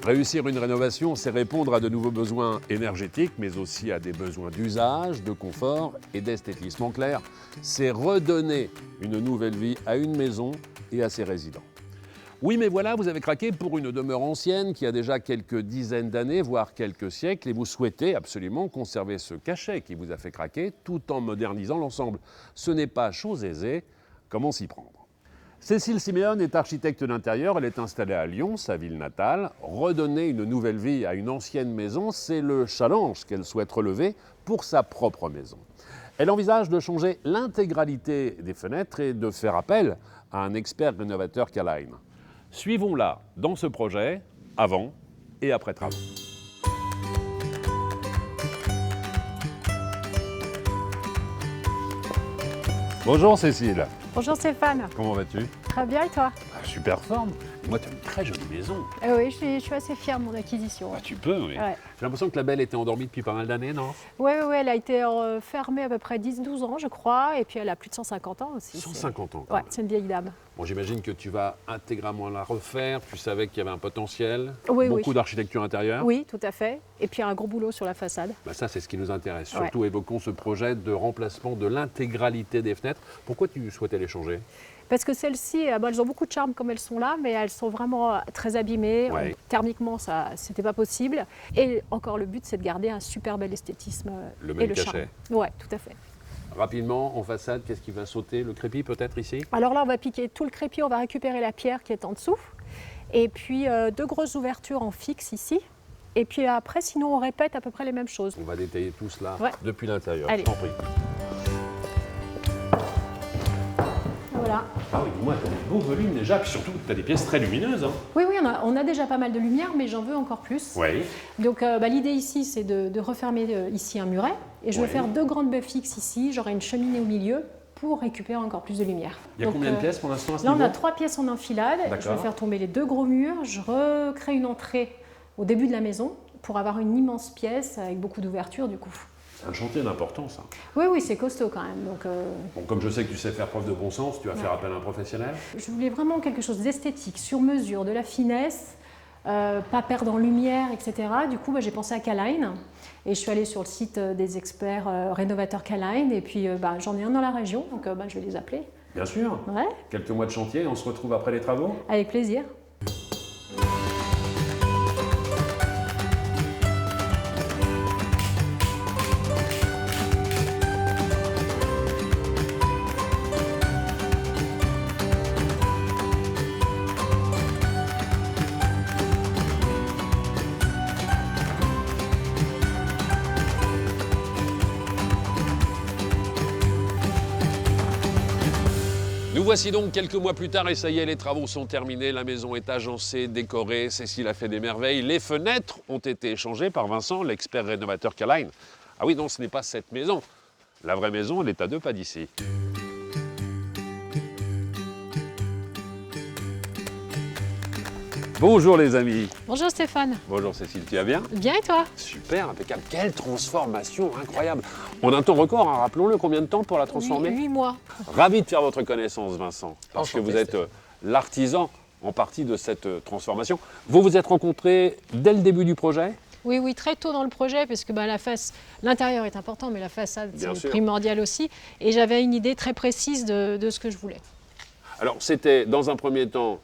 Réussir une rénovation, c'est répondre à de nouveaux besoins énergétiques, mais aussi à des besoins d'usage, de confort et d'esthétisme. En clair, c'est redonner une nouvelle vie à une maison et à ses résidents. Oui, mais voilà, vous avez craqué pour une demeure ancienne qui a déjà quelques dizaines d'années, voire quelques siècles, et vous souhaitez absolument conserver ce cachet qui vous a fait craquer tout en modernisant l'ensemble. Ce n'est pas chose aisée, comment s'y prendre ? Cécile Siméon est architecte d'intérieur, elle est installée à Lyon, sa ville natale. Redonner une nouvelle vie à une ancienne maison, c'est le challenge qu'elle souhaite relever pour sa propre maison. Elle envisage de changer l'intégralité des fenêtres et de faire appel à un expert rénovateur K-Line. Suivons-la dans ce projet, avant et après travaux. Bonjour Cécile. Bonjour Stéphane. Comment vas-tu? Très bien et toi? Super forme. Moi, tu as une très jolie maison. Oui, je suis assez fière de mon acquisition. Ah, tu peux, oui. Ouais. J'ai l'impression que la belle était endormie depuis pas mal d'années, non? Oui, elle a été fermée à peu près 10-12 ans, je crois, et puis elle a plus de 150 ans aussi. 150 ans. Quand Ouais, même. c'est une vieille dame. Bon, j'imagine que tu vas intégralement la refaire. Tu savais qu'il y avait un potentiel. Oui, Beaucoup d'architecture intérieure. Oui, tout à fait. Et puis un gros boulot sur la façade. Bah ça, c'est ce qui nous intéresse. Ouais. Surtout, évoquons ce projet de remplacement de l'intégralité des fenêtres. Pourquoi tu souhaitais les changer? Parce que celles-ci, elles ont beaucoup de charme comme elles sont là, mais elles sont vraiment très abîmées. Ouais. Thermiquement, ça, c'était pas possible. Et encore, le but, c'est de garder un super bel esthétisme Le et même le cachet. charme. Oui, tout à fait. Rapidement, en façade, qu'est-ce qui va sauter? Le crépi peut-être ici? Alors là, on va piquer tout le crépi, on va récupérer la pierre qui est en dessous. Et puis deux grosses ouvertures en fixe ici. Et puis après, sinon, on répète à peu près les mêmes choses. On va détailler tout cela Ouais. depuis l'intérieur. Allez. Je t'en prie. Voilà. Ah oui, dis-moi, tu as des beaux volumes déjà, puis surtout, tu as des pièces très lumineuses. Hein. Oui, on a déjà pas mal de lumière, mais j'en veux encore plus. Oui. Donc l'idée ici, c'est de refermer ici un muret. Et je vais Ouais. faire deux grandes baies fixes ici. J'aurai une cheminée au milieu pour récupérer encore plus de lumière. Il y a Donc, combien de pièces pour l'instant à ce Là, on niveau? a 3 pièces en enfilade. Je D'accord. vais faire tomber les deux gros murs. Je recrée une entrée au début de la maison pour avoir une immense pièce avec beaucoup d'ouvertures du coup. C'est un chantier d'importance. Hein. Oui, c'est costaud quand même. Donc, Bon, comme je sais que tu sais faire preuve de bon sens, tu vas faire appel à un professionnel. je voulais vraiment quelque chose d'esthétique, sur mesure, de la finesse, pas perdre en lumière, etc. Du coup, j'ai pensé à K-Line et je suis allée sur le site des experts rénovateurs K-Line et puis j'en ai un dans la région, donc je vais les appeler. Bien sûr. Ouais, Quelques mois de chantier, on se retrouve après les travaux. avec plaisir. Nous voici donc quelques mois plus tard et ça y est, les travaux sont terminés, la maison est agencée, décorée, Cécile a fait des merveilles. Les fenêtres ont été échangées par Vincent, l'expert rénovateur K-Line. Ah oui, non, ce n'est pas cette maison. La vraie maison, elle est à 2 pas d'ici. Bonjour les amis. Bonjour Stéphane. Bonjour Cécile, tu vas bien? Bien et toi? Super, impeccable. Quelle transformation incroyable. En un temps record, hein, rappelons-le, combien de temps pour la transformer? 8 mois. Ravi de faire votre connaissance, Vincent, parce que Enchanté, vous êtes l'artisan en partie de cette transformation. Vous vous êtes rencontrés dès le début du projet? Oui, très tôt dans le projet, parce que l'intérieur est important, mais la façade, Bien c'est sûr. primordial aussi. Et j'avais une idée très précise de ce que je voulais. Alors, c'était dans un premier temps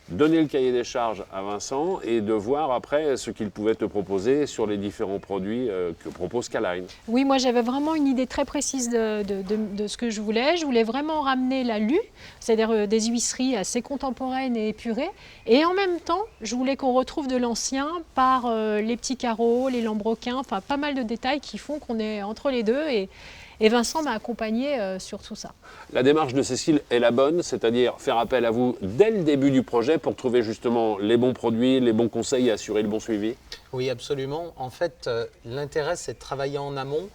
donner le cahier des charges à Vincent et de voir après ce qu'il pouvait te proposer sur les différents produits que propose K-Line. Oui, moi j'avais vraiment une idée très précise de ce que je voulais. Je voulais vraiment ramener la lue, c'est-à-dire des huisseries assez contemporaines et épurées. Et en même temps, je voulais qu'on retrouve de l'ancien par les petits carreaux, les lambrequins, enfin pas mal de détails qui font qu'on est entre les deux. Et Vincent m'a accompagné sur tout ça. La démarche de Cécile est la bonne, c'est-à-dire faire appel à vous dès le début du projet pour trouver justement les bons produits, les bons conseils et assurer le bon suivi. Oui, absolument. En fait, l'intérêt, c'est de travailler en amont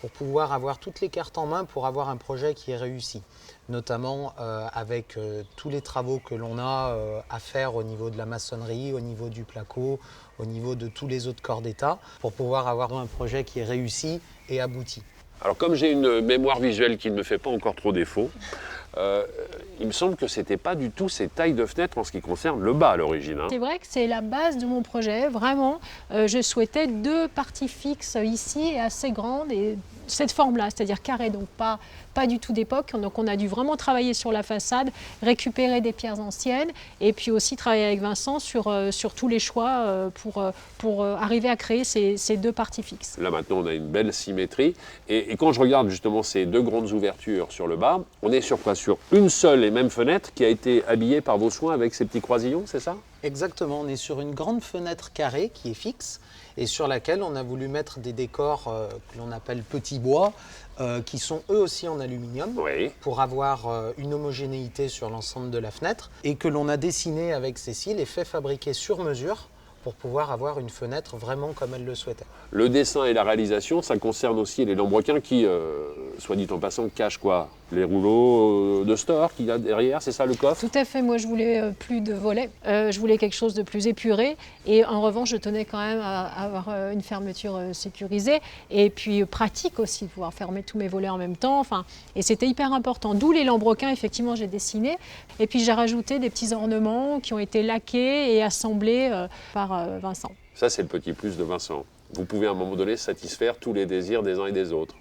pour pouvoir avoir toutes les cartes en main pour avoir un projet qui est réussi. Notamment avec tous les travaux que l'on a à faire au niveau de la maçonnerie, au niveau du placo, au niveau de tous les autres corps d'État, pour pouvoir avoir un projet qui est réussi et abouti. Alors comme j'ai une mémoire visuelle qui ne me fait pas encore trop défaut, il me semble que ce n'était pas du tout ces tailles de fenêtres en ce qui concerne le bas à l'origine. C'est vrai que c'est la base de mon projet. Vraiment, je souhaitais 2 parties fixes ici et assez grandes et cette forme-là, c'est-à-dire carré, donc pas du tout d'époque. Donc on a dû vraiment travailler sur la façade, récupérer des pierres anciennes et puis aussi travailler avec Vincent sur tous les choix pour arriver à créer ces 2 parties fixes. Là maintenant on a une belle symétrie et quand je regarde justement ces 2 grandes ouvertures sur le bas, on est sur quoi? Sur une seule et même fenêtre qui a été habillée par vos soins avec ces petits croisillons, c'est ça? Exactement, on est sur une grande fenêtre carrée qui est fixe et sur laquelle on a voulu mettre des décors que l'on appelle petits bois, qui sont eux aussi en aluminium, Oui. pour avoir une homogénéité sur l'ensemble de la fenêtre et que l'on a dessiné avec Cécile et fait fabriquer sur mesure pour pouvoir avoir une fenêtre vraiment comme elle le souhaitait. Le dessin et la réalisation, ça concerne aussi les lambrequins qui, soit dit en passant, cachent quoi? Les rouleaux de store qu'il y a derrière, c'est ça le coffre? Tout à fait, moi je voulais plus de volets, je voulais quelque chose de plus épuré et en revanche je tenais quand même à avoir une fermeture sécurisée et puis pratique aussi, de pouvoir fermer tous mes volets en même temps, et c'était hyper important, d'où les lambrequins effectivement j'ai dessiné et puis j'ai rajouté des petits ornements qui ont été laqués et assemblés par Vincent. Ça c'est le petit plus de Vincent. Vous pouvez à un moment donné satisfaire tous les désirs des uns et des autres.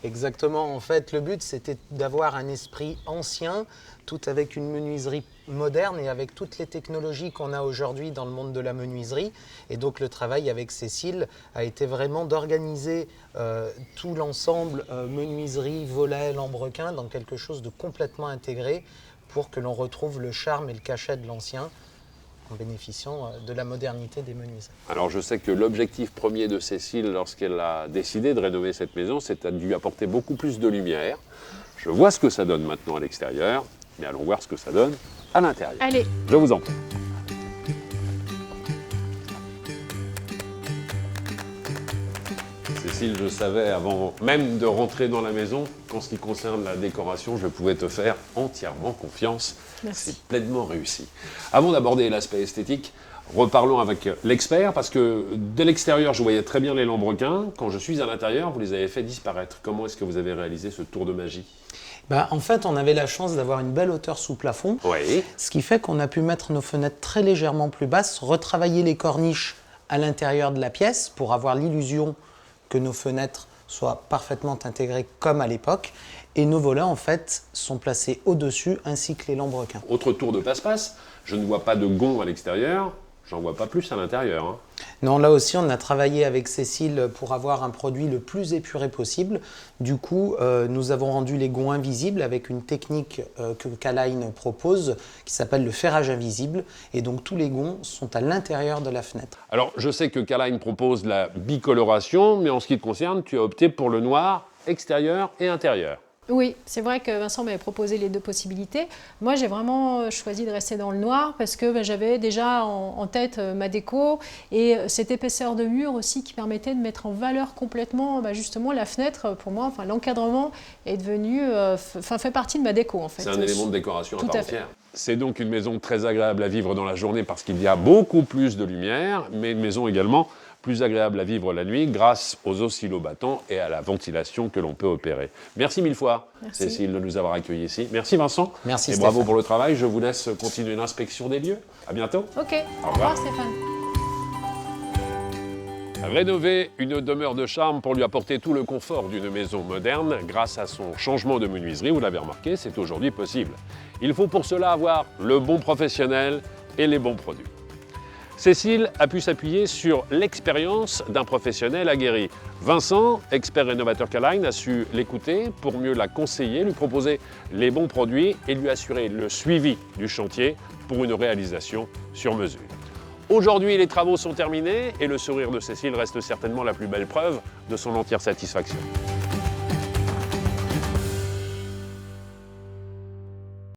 Exactement, en fait le but c'était d'avoir un esprit ancien, tout avec une menuiserie moderne et avec toutes les technologies qu'on a aujourd'hui dans le monde de la menuiserie. Et donc le travail avec Cécile a été vraiment d'organiser tout l'ensemble menuiserie, volets, lambrequins dans quelque chose de complètement intégré pour que l'on retrouve le charme et le cachet de l'ancien en bénéficiant de la modernité des menuiseries. Alors je sais que l'objectif premier de Cécile lorsqu'elle a décidé de rénover cette maison, c'est de lui apporter beaucoup plus de lumière. Je vois ce que ça donne maintenant à l'extérieur, mais allons voir ce que ça donne à l'intérieur. Allez. Je vous en prie. Cécile, je savais avant même de rentrer dans la maison qu'en ce qui concerne la décoration, je pouvais te faire entièrement confiance. Merci. C'est pleinement réussi. Avant d'aborder l'aspect esthétique, reparlons avec l'expert parce que de l'extérieur, je voyais très bien les lambrequins. Quand je suis à l'intérieur, vous les avez fait disparaître. Comment est-ce que vous avez réalisé ce tour de magie? En fait, on avait la chance d'avoir une belle hauteur sous plafond, Oui. ce qui fait qu'on a pu mettre nos fenêtres très légèrement plus basses, retravailler les corniches à l'intérieur de la pièce pour avoir l'illusion que nos fenêtres soient parfaitement intégrées comme à l'époque. Et nos volets, en fait, sont placés au-dessus, ainsi que les lambrequins. Autre tour de passe-passe, je ne vois pas de gonds à l'extérieur, j'en vois pas plus à l'intérieur. Hein. Non, là aussi, on a travaillé avec Cécile pour avoir un produit le plus épuré possible. Du coup, nous avons rendu les gonds invisibles avec une technique que K-Line propose qui s'appelle le ferrage invisible. Et donc, tous les gonds sont à l'intérieur de la fenêtre. Alors, je sais que K-Line propose la bicoloration, mais en ce qui te concerne, tu as opté pour le noir extérieur et intérieur. Oui, c'est vrai que Vincent m'avait proposé les 2 possibilités. Moi, j'ai vraiment choisi de rester dans le noir parce que j'avais déjà en tête ma déco et cette épaisseur de mur aussi qui permettait de mettre en valeur complètement justement la fenêtre. Pour moi, l'encadrement est devenu, fait partie de ma déco en fait. C'est un élément de décoration à Tout part à fait. entière. C'est donc une maison très agréable à vivre dans la journée parce qu'il y a beaucoup plus de lumière, mais une maison également plus agréable à vivre la nuit grâce aux oscillobattants et à la ventilation que l'on peut opérer. Merci 1000 fois, Merci. Cécile, de nous avoir accueillis ici. Merci Vincent. Merci et Stéphane. bravo pour le travail. Je vous laisse continuer l'inspection des lieux. À bientôt. Ok, Au au revoir. revoir Stéphane. Rénover une demeure de charme pour lui apporter tout le confort d'une maison moderne grâce à son changement de menuiserie, vous l'avez remarqué, c'est aujourd'hui possible. Il faut pour cela avoir le bon professionnel et les bons produits. Cécile a pu s'appuyer sur l'expérience d'un professionnel aguerri. Vincent, expert rénovateur K-Line, a su l'écouter pour mieux la conseiller, lui proposer les bons produits et lui assurer le suivi du chantier pour une réalisation sur mesure. Aujourd'hui, les travaux sont terminés et le sourire de Cécile reste certainement la plus belle preuve de son entière satisfaction.